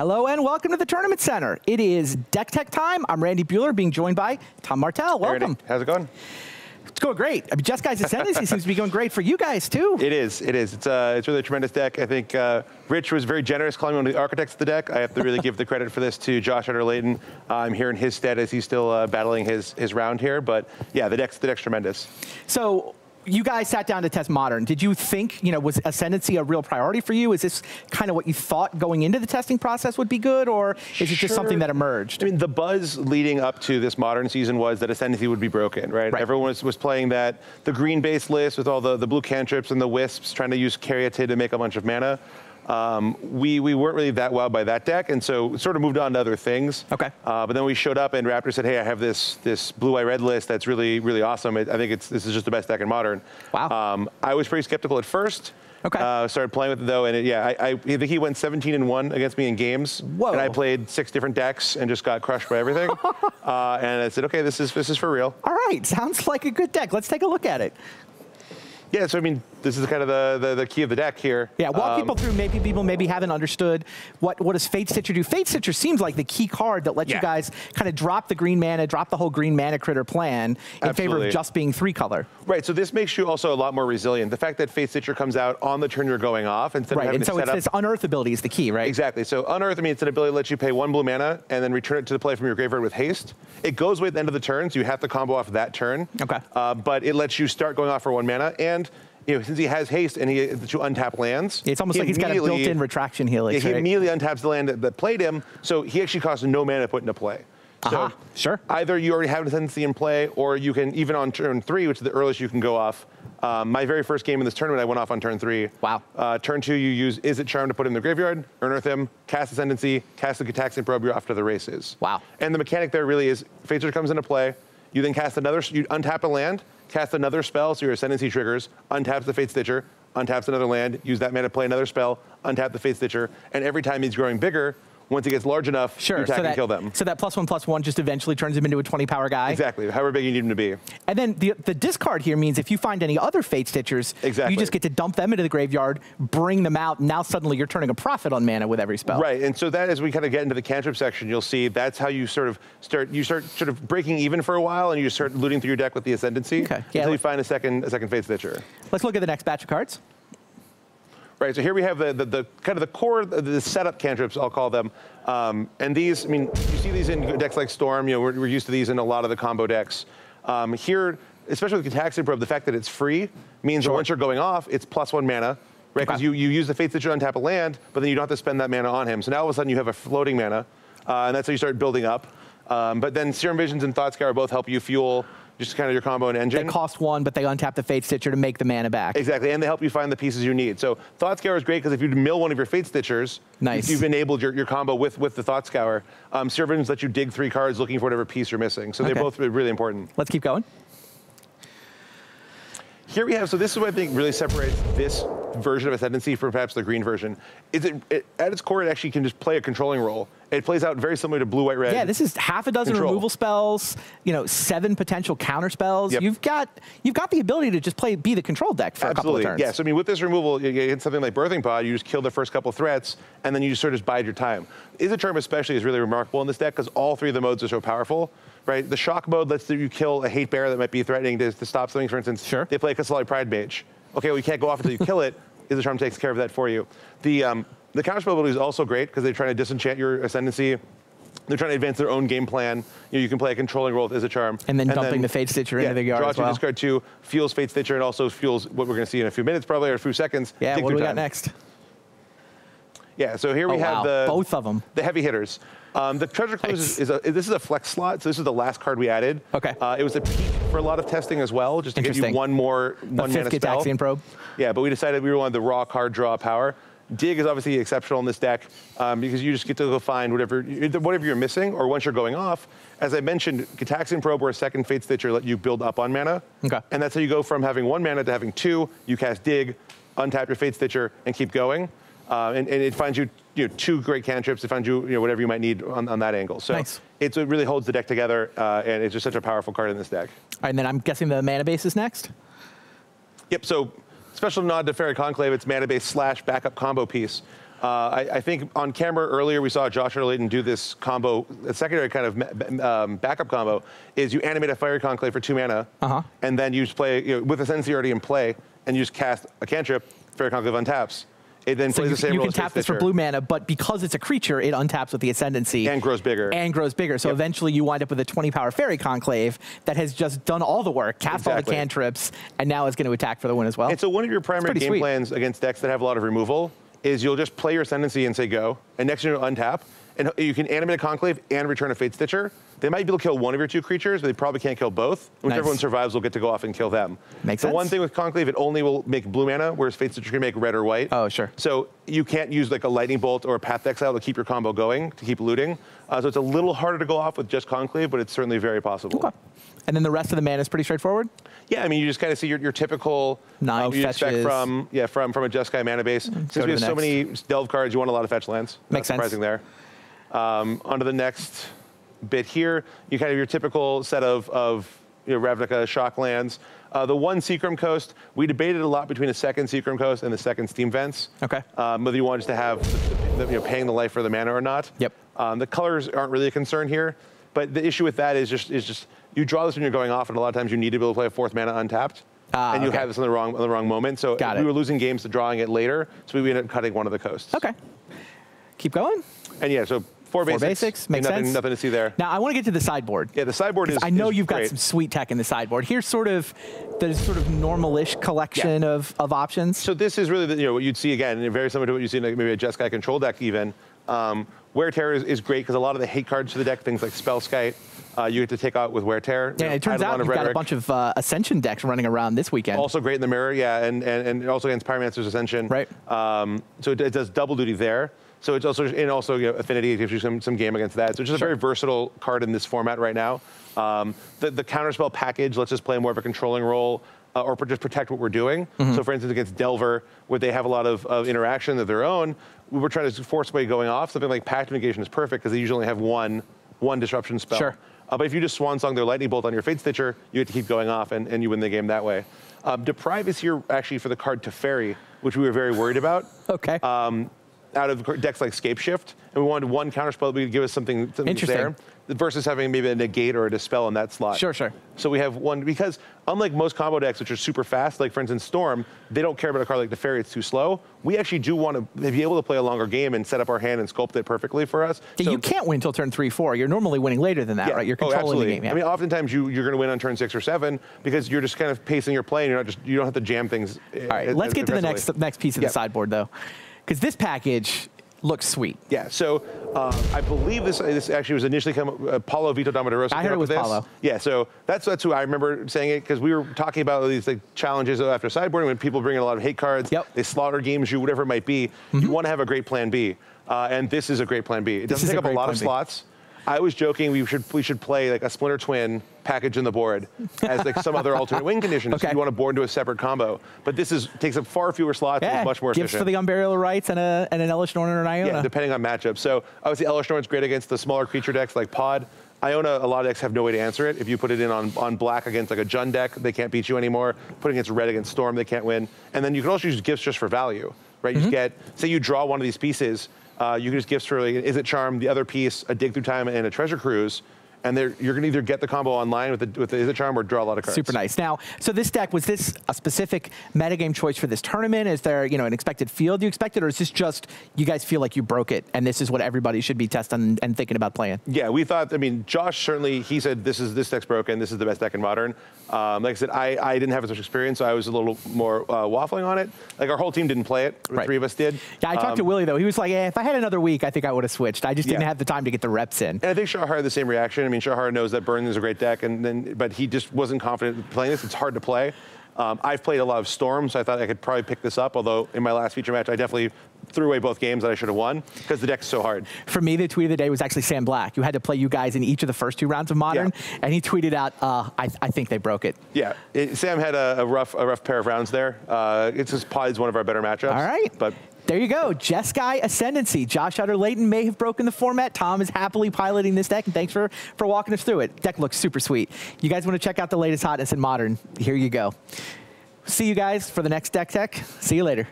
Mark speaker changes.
Speaker 1: Hello and welcome to the Tournament Center. It is Deck Tech time. I'm Randy Buehler, being joined by Tom Martell. Welcome.
Speaker 2: Hey Randy, how's it going?
Speaker 1: It's going great. I mean, Jeskai Ascendancy seems to be going great for you guys too.
Speaker 2: It is. It's really a tremendous deck. I think Rich was very generous calling me one of the architects of the deck. I have to really give the credit for this to Josh Layton. I'm here in his stead as he's still battling his round here. But yeah, the deck's tremendous.
Speaker 1: So you guys sat down to test Modern. Did you think, was Ascendancy a real priority for you? Is this kind of what you thought going into the testing process would be good, or is it just something that emerged?
Speaker 2: I mean, the buzz leading up to this Modern season was that Ascendancy would be broken, right? Everyone was playing the green-based list with all the blue cantrips and the wisps, trying to use Caryatid to make a bunch of mana. We weren't really that wowed by that deck, and so sort of moved on to other things.
Speaker 1: Okay.
Speaker 2: But then we showed up, and Raptor said, "Hey, I have this blue-eye-red list that's really, really awesome. I think this is just the best deck in Modern."
Speaker 1: Wow.
Speaker 2: I was pretty skeptical at first.
Speaker 1: Okay.
Speaker 2: Started playing with it though, and I think he went 17-1 against me in games.
Speaker 1: Whoa.
Speaker 2: And I played 6 different decks and just got crushed by everything. And I said, "Okay, this is for real."
Speaker 1: All right, sounds like a good deck. Let's take a look at it.
Speaker 2: Yeah, so I mean, this is kind of the key of the deck here.
Speaker 1: Yeah, walk people through. Maybe people haven't understood what does Fate Stitcher do. Fate Stitcher seems like the key card that lets you guys kind of drop the green mana, drop the whole green mana critter plan in favor of just being 3-color.
Speaker 2: Right, so this makes you also a lot more resilient. The fact that Fate Stitcher comes out on the turn you're going off instead of having to set up.
Speaker 1: And so it's this Unearth ability is the key, right?
Speaker 2: Exactly. So Unearth, I mean, it's an ability that lets you pay 1 blue mana and then return it to the play from your graveyard with haste. It goes away at the end of the turn, so you have to combo off that turn. Okay. But it lets you start going off for 1 mana, and since he has haste and he lets you untap lands.
Speaker 1: It's almost like he's got a built-in retraction helix.
Speaker 2: He immediately untaps the land that played him, so he actually costs no mana to put into play. So
Speaker 1: sure.
Speaker 2: Either you already have an Ascendancy in play, or you can, even on turn 3, which is the earliest you can go off. My very first game in this tournament, I went off on turn 3.
Speaker 1: Wow.
Speaker 2: Turn 2, you use Is It Charm to put in the graveyard, Unearth him, cast Ascendancy, cast the Gitaxian Probe, you're off to the races.
Speaker 1: Wow.
Speaker 2: And the mechanic there really is, Fate Stitcher comes into play, you then cast another, you untap a land, cast another spell, so your Ascendancy triggers, untaps the Fate Stitcher, untaps another land, use that mana to play another spell, untap the Fate Stitcher, and every time he's growing bigger, once he gets large enough, you attack and kill them.
Speaker 1: So that +1/+1 just eventually turns him into a 20-power guy?
Speaker 2: Exactly, however big you need him to be.
Speaker 1: And then the discard here means if you find any other Fate Stitchers, you just get to dump them into the graveyard, bring them out, and now suddenly you're turning a profit on mana with every spell.
Speaker 2: Right, and so that as we kind of get into the cantrip section, you'll see that's how you start breaking even for a while, and you start looting through your deck with the Ascendancy until you find a second Fate Stitcher.
Speaker 1: Let's look at the next batch of cards.
Speaker 2: Right, so here we have the kind of the core, the setup cantrips, I'll call them. And these, I mean, you see these in decks like Storm, we're used to these in a lot of the combo decks. Here, especially with Gitaxian Probe, the fact that it's free means that once you're going off, it's +1 mana, right? Because you use the Fate Stitcher to untap a land, but then you don't have to spend that mana on him. So now all of a sudden you have a floating mana, and that's how you start building up. But then Serum Visions and Thought Scour both help you fuel just kind of your combo and engine.
Speaker 1: They cost 1, but they untap the Fate Stitcher to make the mana back.
Speaker 2: Exactly, and they help you find the pieces you need. So Thought Scour is great because if you mill one of your Fate Stitchers, you've enabled your combo with the Thought Scour. Serum Visions let you dig 3 cards looking for whatever piece you're missing. So they're both really important.
Speaker 1: Let's keep going.
Speaker 2: Here we have, so this is what I think really separates this version of Ascendancy from perhaps the green version. Is at its core, it actually can just play a controlling role. It plays out very similar to blue, white, red.
Speaker 1: Yeah, this is half a dozen removal spells, 7 potential counter spells.
Speaker 2: Yep.
Speaker 1: You've got the ability to just be the control deck for a couple of turns.
Speaker 2: Yeah, so I mean, with this removal, you get something like Birthing Pod, you just kill the first couple threats, and then you just sort of bide your time. Is It Charm especially is really remarkable in this deck because all 3 of the modes are so powerful. Right, the shock mode lets you kill a hate bear that might be threatening to stop something. For instance, they play a Kasali Pride Mage. Okay, well, you can't go off until you kill it. Is It Charm takes care of that for you. The counterspell ability is also great because they're trying to disenchant your Ascendancy. They're trying to advance their own game plan. You can play a controlling role with Is It Charm.
Speaker 1: And then dumping the Fate Stitcher into the yard
Speaker 2: draw
Speaker 1: as well.
Speaker 2: Discard 2, fuels Fate Stitcher, and also fuels what we're going to see in a few minutes probably, or a few seconds.
Speaker 1: Yeah, what do we got next?
Speaker 2: Yeah, so here we have
Speaker 1: both of them.
Speaker 2: The heavy hitters. The Treasure Clues this is a flex slot, so this is the last card we added.
Speaker 1: Okay.
Speaker 2: It was a peak for a lot of testing as well, just to give you one mana spell.
Speaker 1: Gitaxian Probe.
Speaker 2: Yeah, but we decided we wanted the raw card draw power. Dig is obviously exceptional in this deck because you just get to go find whatever you're missing, or once you're going off. As I mentioned, Gitaxian Probe or a second Fate Stitcher let you build up on mana. Okay. And that's how you go from having 1 mana to having 2. You cast Dig, untap your Fate Stitcher, and keep going. And it finds you, 2 great cantrips. It finds you, whatever you might need on that angle. So it really holds the deck together, and it's just such a powerful card in this deck.
Speaker 1: All right, and then I'm guessing the mana base is next?
Speaker 2: Yep, so special nod to Fairy Conclave, it's mana base / backup combo piece. I think on camera earlier we saw Josh Layton do this combo, a secondary kind of backup combo, is you animate a Fiery Conclave for 2 mana, and then you just play, with Ascendancy already in play, and you just cast a cantrip, Fiery Conclave untaps. It then plays the same role as
Speaker 1: you can tap this for blue mana, but because it's a creature, it untaps with the Ascendancy.
Speaker 2: And grows bigger.
Speaker 1: So eventually you wind up with a 20-power Fairy Conclave that has just done all the work, cast all the cantrips, and now is going to attack for the win as well.
Speaker 2: And so one of your primary game plans against decks that have a lot of removal is you'll just play your Ascendancy and say go, and next turn you'll untap, and you can animate a Conclave and return a Fate Stitcher. They might be able to kill one of your 2 creatures, but they probably can't kill both. Whichever one survives will get to go off and kill them.
Speaker 1: Makes sense.
Speaker 2: The one thing with Conclave, it only will make blue mana, whereas Fate Stitcher can make red or white.
Speaker 1: Oh, sure.
Speaker 2: So you can't use like a Lightning Bolt or a Path Exile to keep your combo going, to keep looting. So it's a little harder to go off with just Conclave, but it's certainly very possible.
Speaker 1: Okay. And then the rest of the mana is pretty straightforward?
Speaker 2: Yeah, I mean, you just kind of see your typical
Speaker 1: 9
Speaker 2: you
Speaker 1: fetches.
Speaker 2: expect from a Jeskai mana base. Since we have so many delve cards, you want a lot of fetch lands.
Speaker 1: Makes sense.
Speaker 2: Surprising there. Onto the next bit here, you kind of your typical set of Ravnica shock lands. The one Seacrum Coast, we debated a lot between a second Seacrum Coast and the second Steam Vents.
Speaker 1: Okay.
Speaker 2: Whether you want just to have paying the life for the mana or not.
Speaker 1: Yep.
Speaker 2: The colors aren't really a concern here, but the issue with that is just you draw this when you're going off, and a lot of times you need to be able to play a 4th mana untapped. And you have this in the wrong moment. So we were losing games to drawing it later, so we ended up cutting one of the coasts.
Speaker 1: Okay. Keep going.
Speaker 2: And yeah, so four basics.
Speaker 1: Makes sense.
Speaker 2: Nothing to see there.
Speaker 1: Now I want to get to the sideboard.
Speaker 2: Yeah, the sideboard is.
Speaker 1: I know you've
Speaker 2: great.
Speaker 1: got some sweet tech in the sideboard. Here's sort of normal-ish collection of options.
Speaker 2: So this is really what you'd see again, very similar to what you see in maybe a Jeskai control deck even. Wear Tear is great because a lot of the hate cards to the deck, things like Spellskite, you get to take out with Wear Tear.
Speaker 1: Yeah, it turns out you've got a bunch of Ascension decks running around this weekend.
Speaker 2: Also great in the mirror, yeah, and also against Pyromancer's Ascension.
Speaker 1: Right.
Speaker 2: So it does double duty there. So it's also Affinity, it gives you some game against that. So it's just a very versatile card in this format right now. The Counterspell package lets us play more of a controlling role. Or just protect what we're doing. So for instance, against Delver, where they have a lot of interaction of their own, we were trying to force away going off. Something like Pact Negation is perfect because they usually only have one disruption spell.
Speaker 1: Sure.
Speaker 2: But if you just Swan Song their Lightning Bolt on your Fate Stitcher, you get to keep going off and you win the game that way. Deprive is here actually for the card Teferi, which we were very worried about.
Speaker 1: Okay.
Speaker 2: Out of decks like Scapeshift, and we wanted one counterspell that would give us something there, versus having maybe a negate or a dispel in that slot.
Speaker 1: Sure.
Speaker 2: So we have one, because unlike most combo decks, which are super fast, like for instance Storm, they don't care about a card like Teferi, it's too slow. We actually do want to be able to play a longer game and set up our hand and sculpt it perfectly for us.
Speaker 1: Yeah, so, you can't win until turn 3-4. You're normally winning later than that, right? You're controlling the game. Yeah.
Speaker 2: I mean, oftentimes you're going to win on turn 6 or 7 because you're just kind of pacing your play and you don't have to jam things.
Speaker 1: All right, let's get to the next piece of the sideboard though, because this package looks sweet.
Speaker 2: Yeah, so I believe this actually was initially Paulo Vito Domoderosa.
Speaker 1: I heard it was Paulo.
Speaker 2: Yeah, so that's who I remember saying it, because we were talking about these challenges after sideboarding when people bring in a lot of hate cards, they slaughter games, whatever it might be. You want to have a great plan B, and this is a great plan B. It doesn't take up a lot of slots. I was joking we should play like a Splinter Twin package in the board as like some other alternate win condition. Okay. So you want to board into a separate combo. But this takes up far fewer slots and is much more efficient.
Speaker 1: Gifts for the Unburial Rights and an Elesh Norn or an Iona.
Speaker 2: Yeah, depending on matchup. So obviously Elesh Norn's great against the smaller creature decks like Pod. Iona, a lot of decks have no way to answer it. If you put it in on black against like a Jund deck, they can't beat you anymore. Put it against red against Storm, they can't win. And then you can also use gifts just for value, right? You get, say you draw one of these pieces, you can use gifts for like, Is It Charm, the other piece, a Dig Through Time, and a Treasure Cruise. And you're going to either get the combo online with the Is It Charm or draw a lot of cards.
Speaker 1: Super nice. Now, so this deck, was this a specific metagame choice for this tournament? Is there an expected field you expected, or is this just you guys feel like you broke it and this is what everybody should be testing and thinking about playing? Yeah,
Speaker 2: we thought, I mean, Josh certainly, he said this deck's broken, this is the best deck in Modern. Like I said, I didn't have as much experience, so I was a little more waffling on it. Like our whole team didn't play it, the three of us did.
Speaker 1: Yeah, I talked to Willie though. He was like, if I had another week, I think I would have switched. I just didn't have the time to get the reps in.
Speaker 2: And I think Shahar had the same reaction. I mean, Shahar knows that Burn is a great deck, but he just wasn't confident playing this. It's hard to play. I've played a lot of Storm, so I thought I could probably pick this up, although in my last feature match, I definitely threw away both games that I should have won because the deck's so hard.
Speaker 1: For me, the tweet of the day was actually Sam Black. You had to play you guys in each of the first 2 rounds of Modern, and he tweeted out, I think they broke it.
Speaker 2: Yeah, Sam had a rough pair of rounds there. It's just probably one of our better matchups.
Speaker 1: All right.
Speaker 2: But
Speaker 1: there you go, Jeskai Ascendancy. Josh Layton may have broken the format. Tom is happily piloting this deck, and thanks for walking us through it. Deck looks super sweet. You guys want to check out the latest hotness in Modern? Here you go. See you guys for the next Deck Tech. See you later.